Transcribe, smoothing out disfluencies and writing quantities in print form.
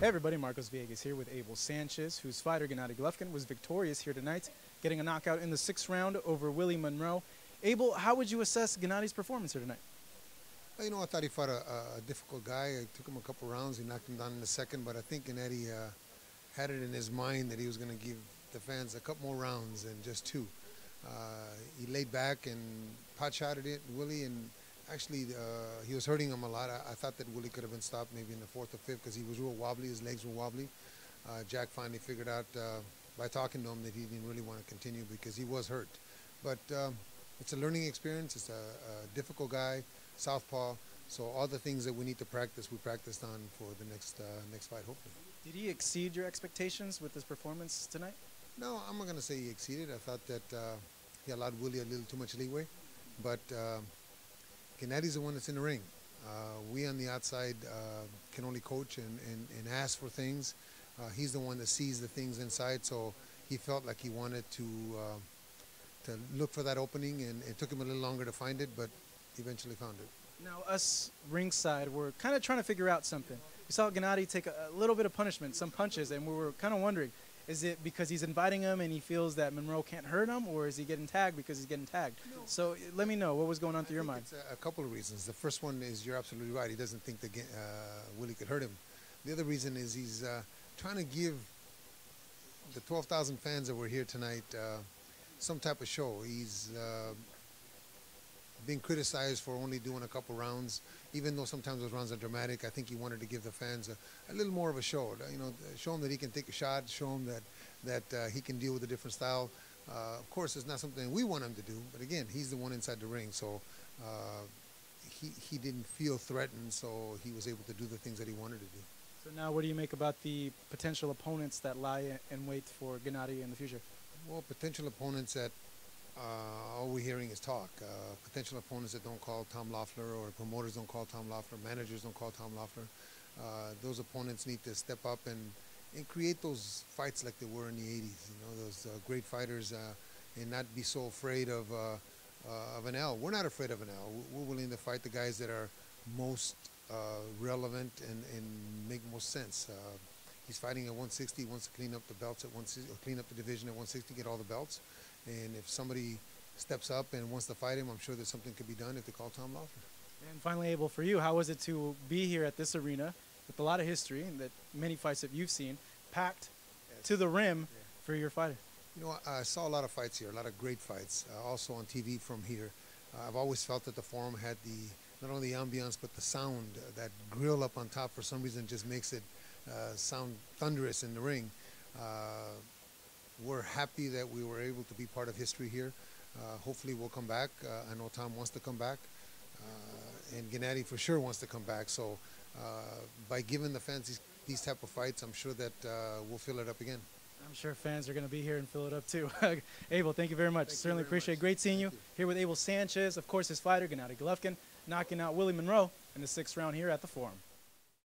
Hey everybody, Marcos Villegas here with Abel Sanchez, whose fighter Gennady Golovkin was victorious here tonight, getting a knockout in the 6th round over Willie Monroe. Abel, how would you assess Gennady's performance here tonight? Well, I thought he fought a difficult guy. It took him a couple rounds. He knocked him down in the second, but I think Gennady had it in his mind that he was going to give the fans a couple more rounds than just two. He laid back and pot-shotted it, Willie, and actually he was hurting him a lot. I thought that Willie could have been stopped maybe in the 4th or 5th because he was real wobbly. His legs were wobbly. Jack finally figured out by talking to him that he didn't really want to continue because he was hurt. But it's a learning experience. It's a difficult guy, southpaw. So all the things that we need to practice, we practiced on for the next fight, hopefully. Did he exceed your expectations with his performance tonight? No, I'm not going to say he exceeded. I thought that he allowed Willie a little too much leeway. But Gennady's the one that's in the ring. We on the outside can only coach and ask for things. He's the one that sees the things inside, so he felt like he wanted to look for that opening, and it took him a little longer to find it, but eventually found it. Now, us ringside, we're kind of trying to figure out something. We saw Gennady take a little bit of punishment, some punches, and we were kind of wondering, is it because he's inviting him and he feels that Monroe can't hurt him, or is he getting tagged because he's getting tagged? No. So let me know, what was going on through your mind? It's a couple of reasons. The first one is you're absolutely right. He doesn't think that Willie could hurt him. The other reason is he's trying to give the 12,000 fans that were here tonight some type of show. He's being criticized for only doing a couple rounds, even though sometimes those rounds are dramatic. I think he wanted to give the fans a little more of a show. You know, show them that he can take a shot, show them that he can deal with a different style. Of course, it's not something we want him to do, but again, he's the one inside the ring, so he didn't feel threatened, so he was able to do the things that he wanted to do. So now what do you make about the potential opponents that lie in wait for Gennady in the future? Well, potential opponents that all we're hearing is talk. Potential opponents that don't call Tom Loeffler, or promoters don't call Tom Loeffler, managers don't call Tom Loeffler. Those opponents need to step up and create those fights like they were in the 80s. You know, those great fighters, and not be so afraid of an L. We're not afraid of an L. We're willing to fight the guys that are most relevant and make most sense. He's fighting at 160. He wants to clean up the belts at 160, or clean up the division at 160, get all the belts. And if somebody steps up and wants to fight him, I'm sure that something could be done if they call Tom Loeffler. And finally, Abel, for you, how was it to be here at this arena with a lot of history and that many fights that you've seen, packed to the rim for your fighter? You know, I saw a lot of fights here, a lot of great fights, also on TV from here. I've always felt that the Forum had not only the ambiance, but the sound. That grill up on top for some reason just makes it sound thunderous in the ring. We're happy that we were able to be part of history here. Hopefully we'll come back. I know Tom wants to come back, and Gennady for sure wants to come back. So by giving the fans these type of fights, I'm sure that we'll fill it up again. I'm sure fans are going to be here and fill it up too. Abel, thank you very much. Certainly appreciate it. Much. Great seeing you. Here with Abel Sanchez, of course his fighter, Gennady Golovkin, knocking out Willie Monroe in the 6th round here at the Forum.